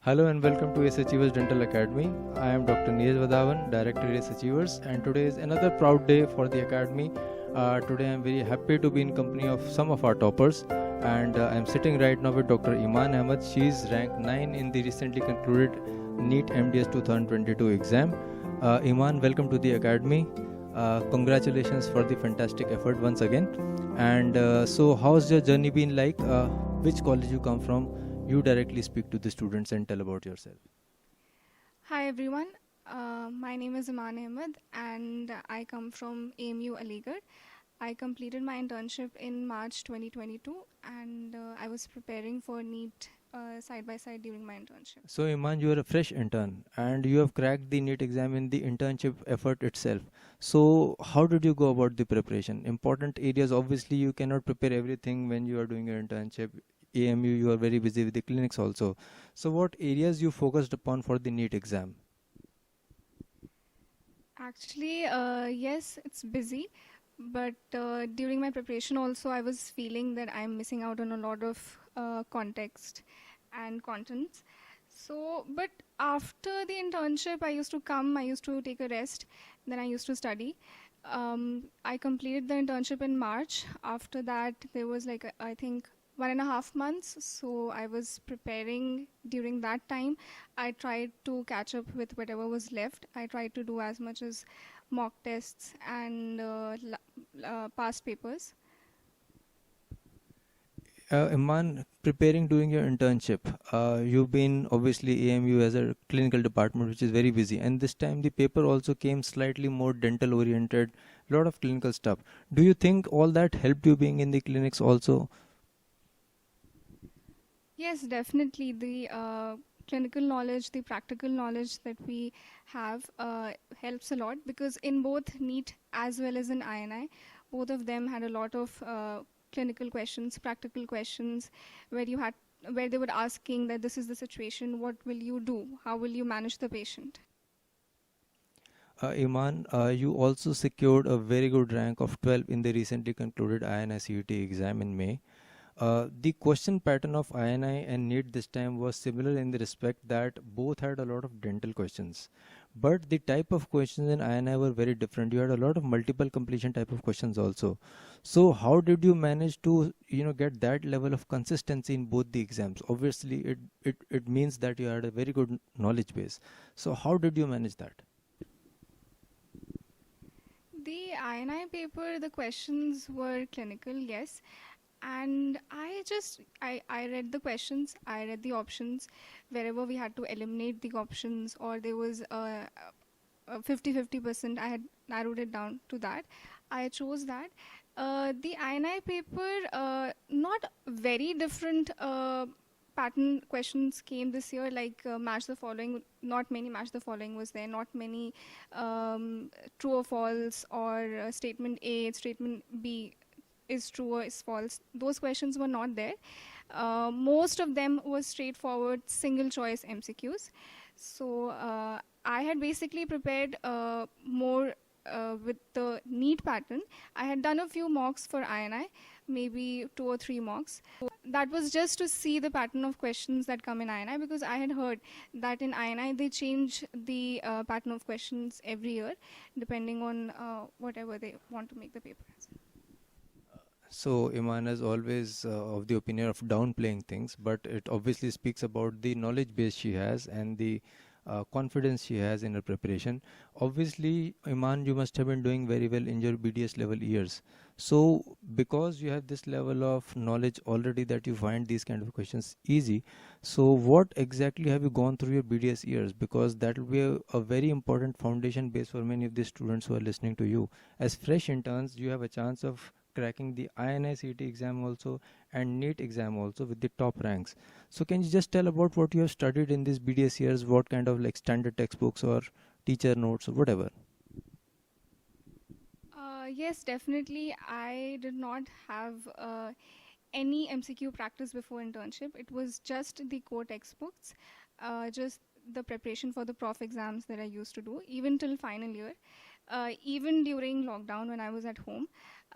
Hello and welcome to ACE Achievers Dental Academy. I am Dr. Neeraj Wadhawan, Director ACE Achievers, and today is another proud day for the Academy. Today I am very happy to be in company of some of our toppers, and I am sitting right now with Dr. Iman Ahmad. She is ranked 9 in the recently concluded NEET MDS 2022 exam. Iman, welcome to the Academy. Congratulations for the fantastic effort once again. And so how's your journey been like? Which college you come from? You directly speak to the students and tell about yourself. Hi everyone, my name is Iman Ahmad and I come from AMU Aligarh. I completed my internship in March 2022 and I was preparing for NEET side by side during my internship. So Iman, you are a fresh intern and you have cracked the NEET exam in the internship effort itself. So how did you go about the preparation? Important areas, obviously you cannot prepare everything when you are doing your internship. AMU, you are very busy with the clinics also. So what areas you focused upon for the NEET exam? Actually, yes, it's busy, but during my preparation also I was feeling that I'm missing out on a lot of context and contents. So, but after the internship, I used to take a rest, then I used to study. I completed the internship in March. After that, there was like, I think, 1.5 months. So I was preparing during that time. I tried to catch up with whatever was left. I tried to do as much as mock tests and past papers. Iman, preparing doing your internship, you've been obviously AMU as a clinical department which is very busy, and this time the paper also came slightly more dental oriented, lot of clinical stuff. Do you think all that helped you being in the clinics also? Yes, definitely. The clinical knowledge, the practical knowledge that we have helps a lot because in both NEET as well as in INI, both of them had a lot of clinical questions, practical questions, where they were asking that this is the situation, what will you do? How will you manage the patient? Iman, you also secured a very good rank of 12 in the recently concluded INI CET exam in May. The question pattern of INI and NEET this time was similar in the respect that both had a lot of dental questions. But the type of questions in INI were very different. You had a lot of multiple completion type of questions also. So how did you manage to get that level of consistency in both the exams? Obviously, it means that you had a very good knowledge base. So how did you manage that? The INI paper, the questions were clinical, yes. And I read the questions, I read the options. Wherever we had to eliminate the options or there was a 50-50%, I had narrowed it down to that. I chose that. The INI paper, not very different pattern questions came this year, like match the following. Not many match the following was there, not many true or false, or statement A, statement B is true or is false. Those questions were not there. Most of them was straightforward single choice MCQs. So I had basically prepared more with the NEET pattern. I had done a few mocks for INI, maybe 2 or 3 mocks. So that was just to see the pattern of questions that come in INI, because I had heard that in INI they change the pattern of questions every year depending on whatever they want to make the paper as. So Iman is always of the opinion of downplaying things, but it obviously speaks about the knowledge base she has and the confidence she has in her preparation. Obviously, Iman, you must have been doing very well in your BDS level years. So because you have this level of knowledge already that you find these kind of questions easy, so what exactly have you gone through your BDS years? Because that will be a very important foundation base for many of the students who are listening to you. As fresh interns, you have a chance of cracking the INI CET exam also and NEET exam also with the top ranks. So can you just tell about what you have studied in these BDS years, what kind of like standard textbooks or teacher notes or whatever? Yes, definitely. I did not have any MCQ practice before internship. It was just the core textbooks, just the preparation for the prof exams that I used to do, even till final year. Even during lockdown when I was at home,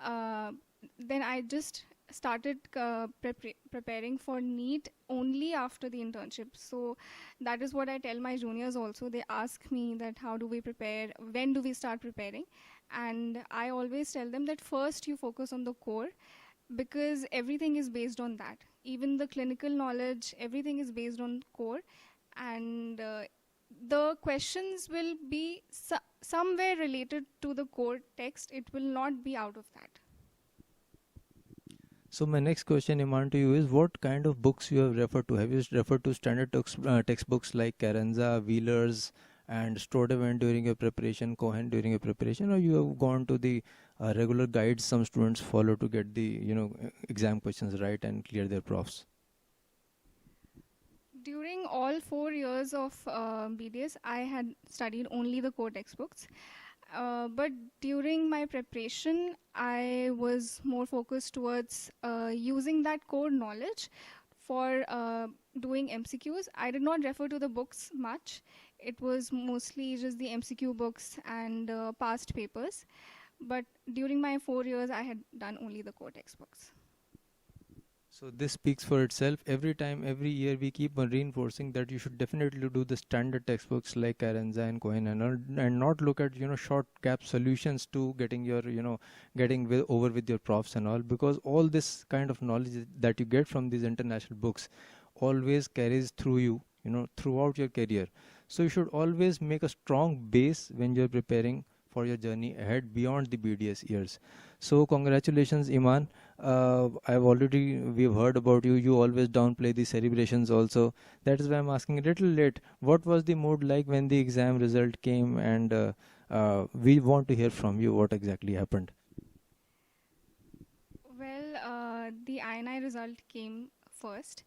then I just started preparing for NEET only after the internship. So that is what I tell my juniors also. They ask me that how do we prepare, when do we start preparing? And I always tell them that first you focus on the core, because everything is based on that. Even the clinical knowledge, everything is based on core. And the questions will be somewhere related to the core text. It will not be out of that. So my next question, Iman, to you is what kind of books you have referred to? Have you referred to standard textbooks like Carranza, Wheeler's, and Stordevant during your preparation, Cohen during your preparation, or you have gone to the regular guides some students follow to get the exam questions right and clear their profs? During all 4 years of BDS, I had studied only the core textbooks. But during my preparation, I was more focused towards using that core knowledge for doing MCQs. I did not refer to the books much. It was mostly just the MCQ books and past papers. But during my 4 years, I had done only the core textbooks. So this speaks for itself. Every time, every year, we keep on reinforcing that you should definitely do the standard textbooks like Carranza and Cohen and not look at short gap solutions to getting your over with your profs and all, because all this kind of knowledge that you get from these international books always carries through you throughout your career. So you should always make a strong base when you're preparing for your journey ahead beyond the BDS years. So congratulations, Iman. We've heard about you. You always downplay the celebrations also. That is why I'm asking a little late. What was the mood like when the exam result came? And we want to hear from you what exactly happened. Well, the INI result came first,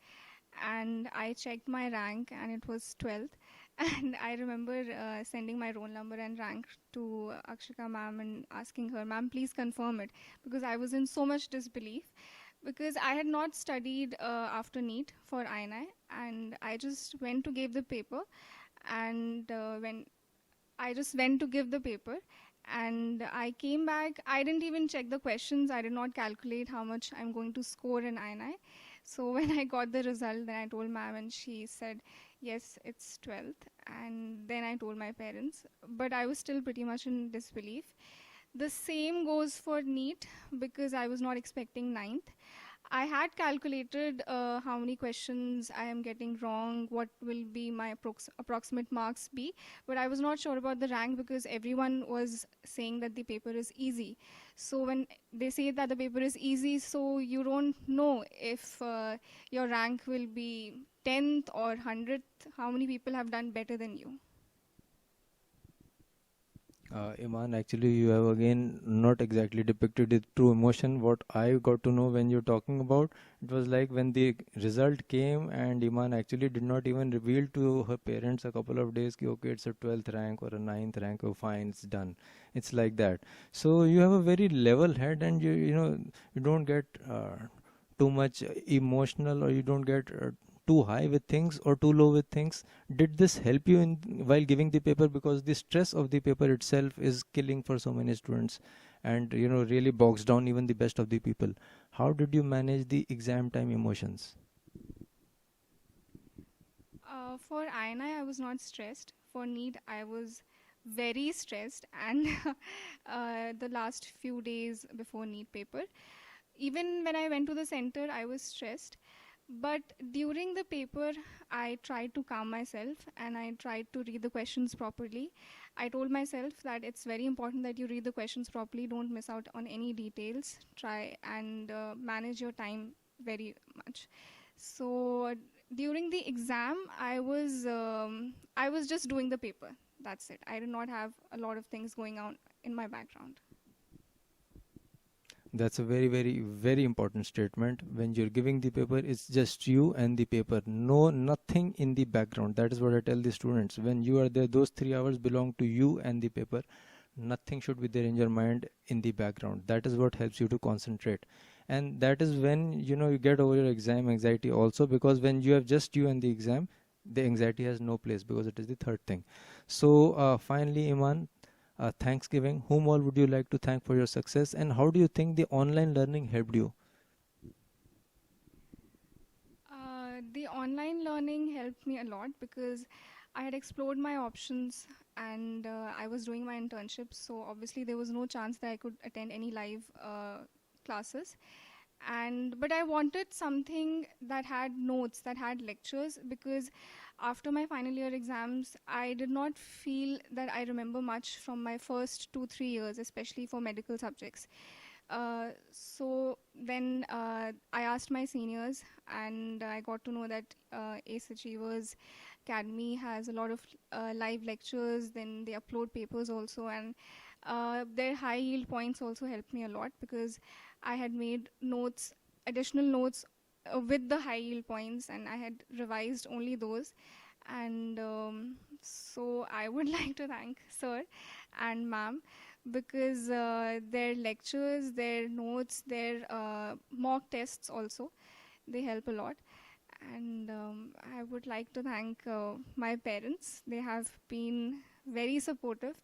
and I checked my rank, and it was 12th. And I remember sending my roll number and rank to Akshika ma'am and asking her, ma'am, please confirm it, because I was in so much disbelief, because I had not studied after NEET for INI, and I just went to give the paper, and when I just went to give the paper, and I came back. I didn't even check the questions. I did not calculate how much I'm going to score in INI. So when I got the result, then I told ma'am, and she said, yes, it's 12th. And then I told my parents. But I was still pretty much in disbelief. The same goes for NEET, because I was not expecting 9th. I had calculated how many questions I am getting wrong, what will be my approximate marks be, but I was not sure about the rank, because everyone was saying that the paper is easy. So when they say that the paper is easy, so you don't know if your rank will be 10th or 100th, how many people have done better than you. Iman, actually, you have again not exactly depicted the true emotion. What I got to know when you're talking about, it was like when the result came and Iman actually did not even reveal to her parents a couple of days, ki, okay, it's a 12th rank or a 9th rank, oh fine, it's done. It's like that. So you have a very level head, and you don't get too much emotional, or you don't get too high with things or too low with things. Did this help you in while giving the paper, because the stress of the paper itself is killing for so many students and really bogs down even the best of the people? How did you manage the exam time emotions? For INI, I was not stressed. For NEET, I was very stressed, and the last few days before NEET paper, even when I went to the center, I was stressed. But during the paper, I tried to calm myself, and I tried to read the questions properly. I told myself that it's very important that you read the questions properly, don't miss out on any details, try and manage your time very much. So during the exam, I was just doing the paper. That's it. I did not have a lot of things going on in my background. That's a very, very, very important statement. When you're giving the paper, it's just you and the paper. No, nothing in the background. That is what I tell the students. When you are there, those 3 hours belong to you and the paper. Nothing should be there in your mind in the background. That is what helps you to concentrate. And that is when, you get over your exam anxiety also, because when you have just you and the exam, the anxiety has no place, because it is the third thing. So finally, Iman, Thanksgiving, whom all would you like to thank for your success, and how do you think the online learning helped you? online learning helped me a lot because I had explored my options, and I was doing my internship. So obviously there was no chance that I could attend any live classes. And but I wanted something that had notes, that had lectures, because after my final year exams, I did not feel that I remember much from my first 2-3 years, especially for medical subjects. So then I asked my seniors, and I got to know that ACE Achievers Academy has a lot of live lectures. Then they upload papers also, and their high yield points also helped me a lot because I had made notes, additional notes with the high yield points, and I had revised only those. And so I would like to thank sir and ma'am, because their lectures, their notes, their mock tests also, they help a lot. And I would like to thank my parents. They have been very supportive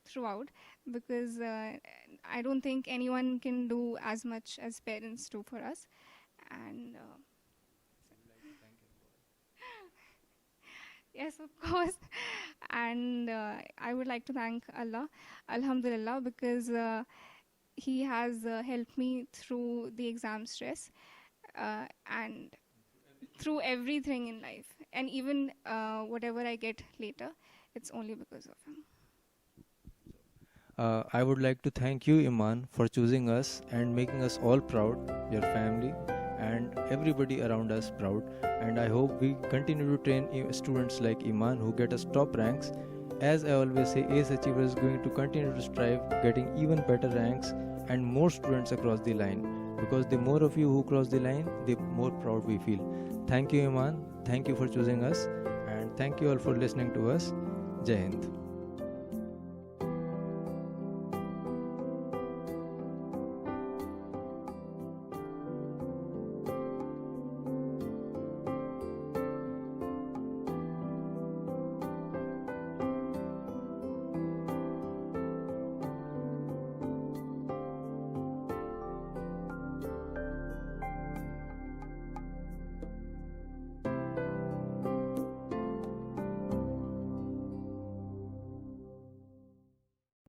throughout, because I don't think anyone can do as much as parents do for us. And yes, of course. And I would like to thank Allah, Alhamdulillah, because He has helped me through the exam stress and through everything in life. And even whatever I get later, it's only because of Him. I would like to thank you, Iman, for choosing us and making us all proud, your family, and everybody around us proud. And I hope we continue to train students like Iman who get us top ranks. As I always say, ACE Achiever is going to continue to strive, getting even better ranks and more students across the line. Because the more of you who cross the line, the more proud we feel. Thank you, Iman. Thank you for choosing us. And thank you all for listening to us. Jai Hind.